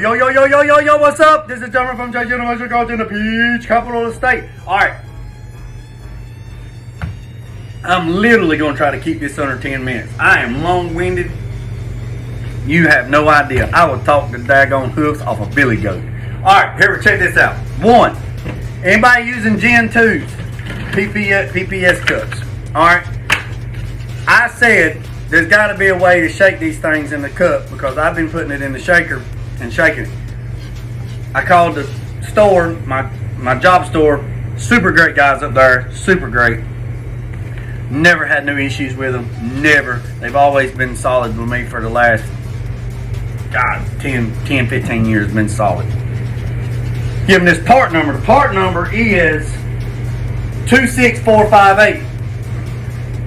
Yo, what's up? This is John from J. University College in the Peach Capital of the State. Alright. I'm literally going to try to keep this under 10 minutes. I am long-winded. You have no idea. I would talk the daggone hoofs off a billy goat. Alright, here, check this out. One, anybody using Gen 2s? PPS cups. Alright. I said there's got to be a way to shake these things in the cup because I've been putting it in the shaker and shaking it. I called the store, my job store, super great guys up there, super great. Never had no issues with them, never. They've always been solid with me for the last, 10, 15 years, been solid. Give them this part number. The part number is 26458.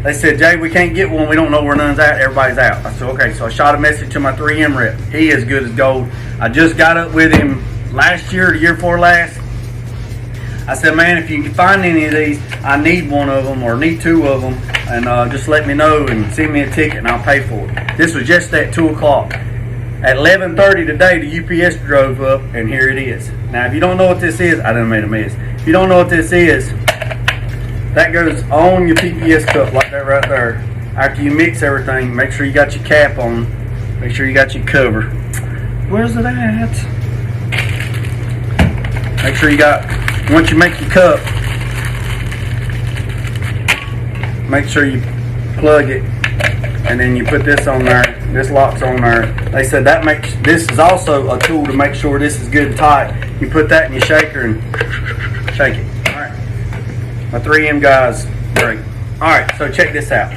They said, Jay, we can't get one. We don't know where none's at. Everybody's out. I said, okay. So I shot a message to my 3M rep. He is good as gold. I just got up with him last year, the year before last. I said, man, if you can find any of these, I need one of them or need two of them. And just let me know and send me a ticket and I'll pay for it. This was just at 2 o'clock. At 11:30 today, the UPS drove up and here it is. Now, if you don't know what this is, I done made a mess. If you don't know what this is, that goes on your PPS cup like that right there. After you mix everything, make sure you got your cap on. Make sure you got your cover. Where's it at? Make sure you got, once you make your cup, make sure you plug it and then you put this on there. This locks on there. They said that makes, this is also a tool to make sure this is good and tight. You put that in your shaker and shake it. My 3M guys, great. Alright, so check this out.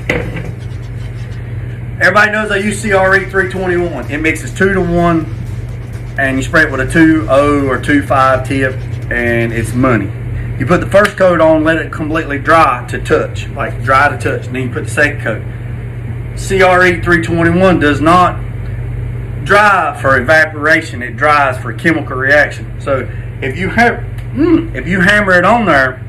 Everybody knows I use CRE 321. It mixes 2 to 1 and you spray it with a 2.0 or 2.5 tip and it's money. You put the first coat on, let it completely dry to touch, like dry to touch, and then you put the second coat. CRE 321 does not dry for evaporation, it dries for chemical reaction. So if you hammer it on there,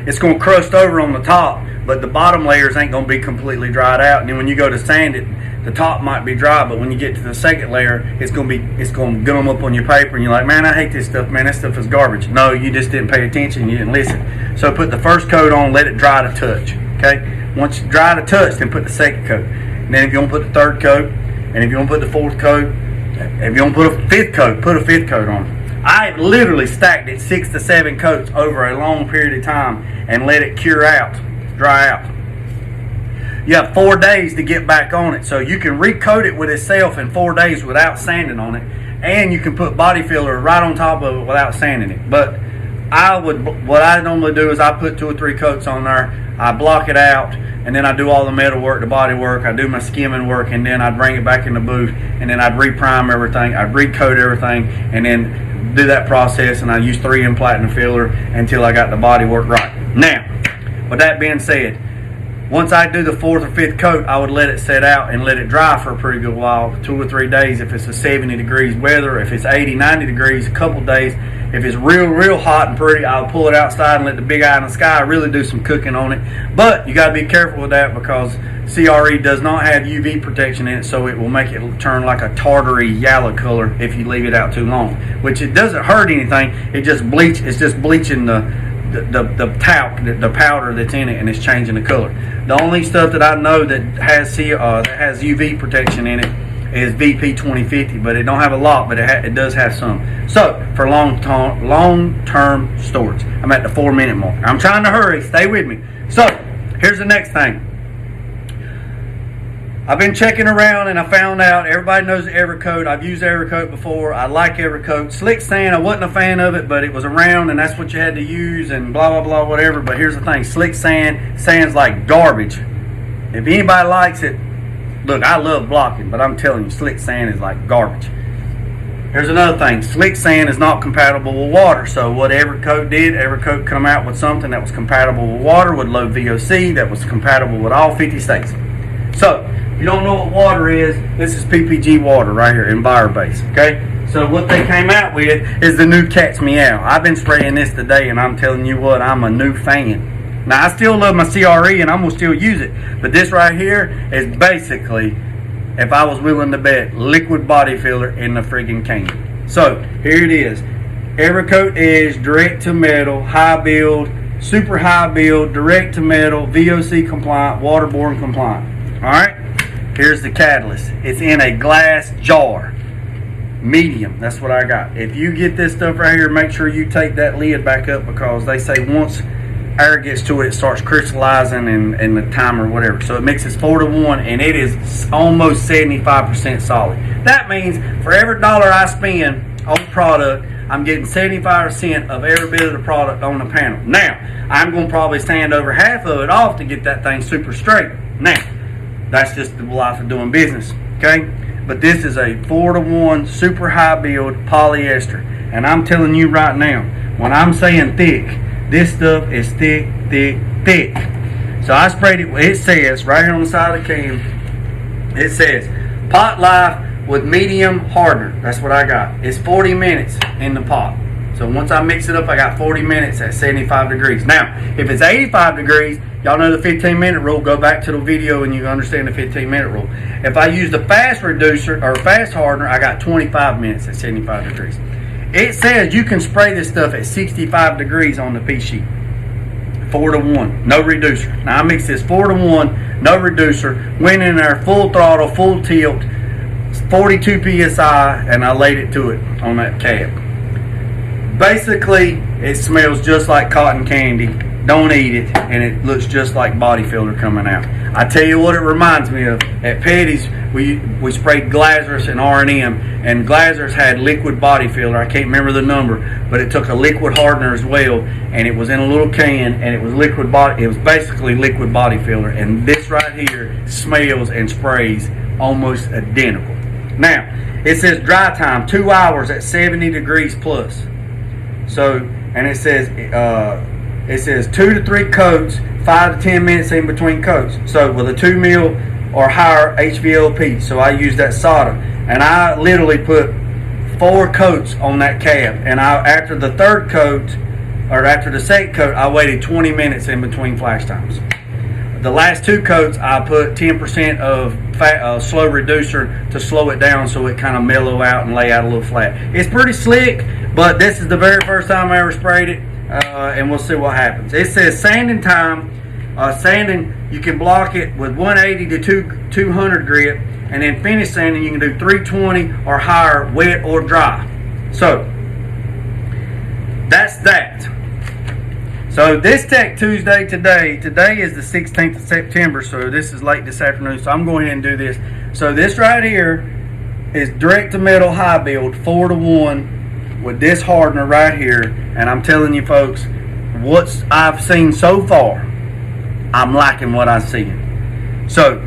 it's going to crust over on the top, but the bottom layers ain't going to be completely dried out. And then when you go to sand it, the top might be dry, but when you get to the second layer, it's going to gum up on your paper, and you're like, man, I hate this stuff, man. This stuff is garbage. No, you just didn't pay attention. You didn't listen. So put the first coat on, let it dry to touch. Okay. Once it's dry to touch, then put the second coat. And then if you want to put the third coat, and if you want to put the fourth coat, if you want to put a fifth coat, put a fifth coat on. I literally stacked it 6 to 7 coats over a long period of time and let it cure out, dry out. You have 4 days to get back on it, so you can recoat it with itself in 4 days without sanding on it, and you can put body filler right on top of it without sanding it. But what I normally do is I put 2 or 3 coats on there, I block it out, and then I do all the metal work, the body work, I do my skimming work, and then I bring it back in the booth, and then I'd reprime everything, I'd recoat everything, and then do that process, and I use 3M platinum filler until I got the body work right. Now, with that being said, once I do the 4th or 5th coat, I would let it set out and let it dry for a pretty good while, 2 or 3 days if it's a 70 degrees weather. If it's 80, 90 degrees, a couple days. If it's real hot and pretty, I'll pull it outside and let the big eye in the sky really do some cooking on it. But you got to be careful with that because CRE does not have UV protection in it, so it will make it turn like a tartary yellow color if you leave it out too long. Which it doesn't hurt anything. It's just bleaching the talc, the powder that's in it, and it's changing the color. The only stuff that I know that has UV protection in it is VP 2050, but it don't have a lot, but it does have some. So for long-term storage, I'm at the 4-minute mark. I'm trying to hurry. Stay with me. So here's the next thing. I've been checking around and I found out everybody knows Evercoat. I've used Evercoat before. I like Evercoat. Slick sand, I wasn't a fan of it, but it was around and that's what you had to use and blah, blah, blah, whatever. But here's the thing. Slick sand's like garbage. If anybody likes it, look, I love blocking, but I'm telling you, slick sand is like garbage. Here's another thing. Slick sand is not compatible with water. So what Evercoat did, Evercoat come out with something that was compatible with water, with low VOC, that was compatible with all 50 states. So, if you don't know what water is, this is PPG water right here, EnviroBase, okay? So what they came out with is the new Cat's Meow. I've been spraying this today, and I'm telling you what, I'm a new fan. Now, I still love my CRE, and I'm going to still use it. But this right here is basically if I was willing to bet liquid body filler in the friggin' can. So here it is. Evercoat Edge, direct to metal, high build, super high build, direct to metal, VOC compliant, waterborne compliant. Alright, here's the catalyst. It's in a glass jar. Medium, that's what I got. If you get this stuff right here, make sure you take that lid back up, because they say once air gets to it, it starts crystallizing and the timer, whatever. So it mixes 4 to 1, and it is almost 75% solid. That means for every dollar I spend on product, I'm getting 75% of every bit of the product on the panel. Now, I'm going to probably sand over half of it off to get that thing super straight. Now, that's just the life of doing business, okay? But this is a 4 to 1 super high build polyester. And I'm telling you right now, when I'm saying thick, this stuff is thick, thick, thick. So I sprayed it. It says right here on the side of the can, it says pot life with medium hardener. That's what I got. It's 40 minutes in the pot. So once I mix it up, I got 40 minutes at 75 degrees. Now, if it's 85 degrees, y'all know the 15-minute rule. Go back to the video and you understand the 15-minute rule. If I use the fast reducer or fast hardener, I got 25 minutes at 75 degrees. It says you can spray this stuff at 65 degrees on the pea sheet. 4 to 1, no reducer. Now I mix this 4 to 1, no reducer, went in there full throttle, full tilt, 42 psi, and I laid it to it on that cap. Basically, it smells just like cotton candy. Don't eat it, and it looks just like body filler coming out. I tell you what it reminds me of. At Petty's, we sprayed Glazers and R&M, and Glazers had liquid body filler. I can't remember the number, but it took a liquid hardener as well, and it was in a little can, and it was liquid body. It was basically liquid body filler, and this right here smells and sprays almost identical. Now, it says dry time 2 hours at 70 degrees plus. So, and it says 2 to 3 coats, 5 to 10 minutes in between coats. So with a 2 mil or higher HVLP. So I use that solder, and I literally put 4 coats on that cap. And after the third coat, or after the second coat, I waited 20 minutes in between flash times. The last 2 coats, I put 10% of slow reducer to slow it down so it kind of mellow out and lay out a little flat. It's pretty slick, but this is the very first time I ever sprayed it, and we'll see what happens. It says sanding time. Sanding, you can block it with 180 to 200 grit, and then finish sanding, you can do 320 or higher, wet or dry. So, that's that. So this Tech Tuesday today is the 16th of September, so this is late this afternoon, so I'm going ahead and do this. So this right here is direct to metal high build, 4 to 1 with this hardener right here, and I'm telling you folks, what I've seen so far, I'm liking what I'm seeing. So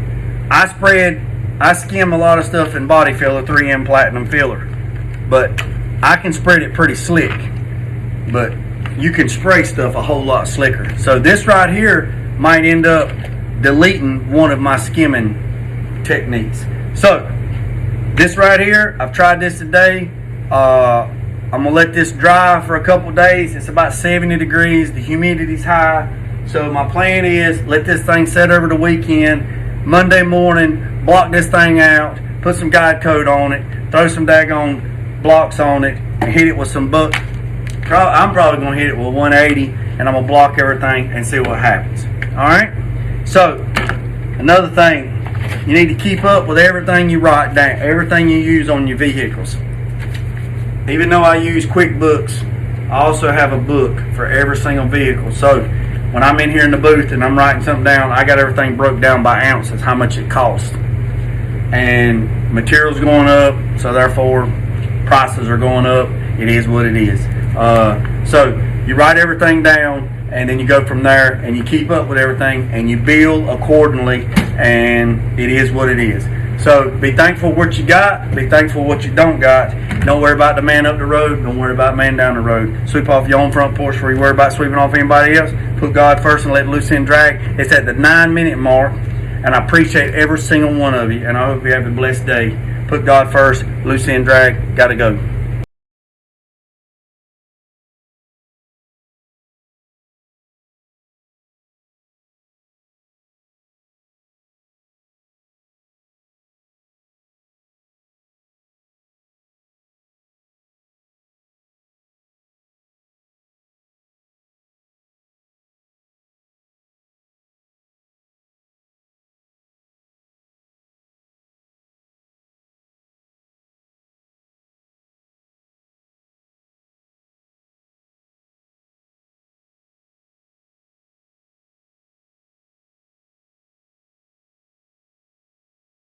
I skim a lot of stuff in body filler, 3M platinum filler, but I can spread it pretty slick, but you can spray stuff a whole lot slicker. So this right here might end up deleting one of my skimming techniques. So this right here, I've tried this today. I'm gonna let this dry for a couple days. It's about 70 degrees, the humidity's high. So my plan is let this thing set over the weekend. Monday morning, block this thing out, put some guide coat on it, throw some daggone blocks on it, and hit it with some I'm probably going to hit it with 180, and I'm going to block everything and see what happens. Alright? So, another thing, you need to keep up with everything you write down, everything you use on your vehicles. Even though I use QuickBooks, I also have a book for every single vehicle. So, when I'm in here in the booth and I'm writing something down, I got everything broke down by ounces, how much it costs. And materials going up, so therefore prices are going up. It is what it is. So you write everything down, and then you go from there, and you keep up with everything, and you bill accordingly, and it is what it is. So be thankful for what you got, be thankful for what you don't got. Don't worry about the man up the road, don't worry about the man down the road. Sweep off your own front porch before you worry about sweeping off anybody else. Put God first and let loose and drag. It's at the 9-minute mark, and I appreciate every single one of you, and I hope you have a blessed day. Put God first, loose and drag, gotta go.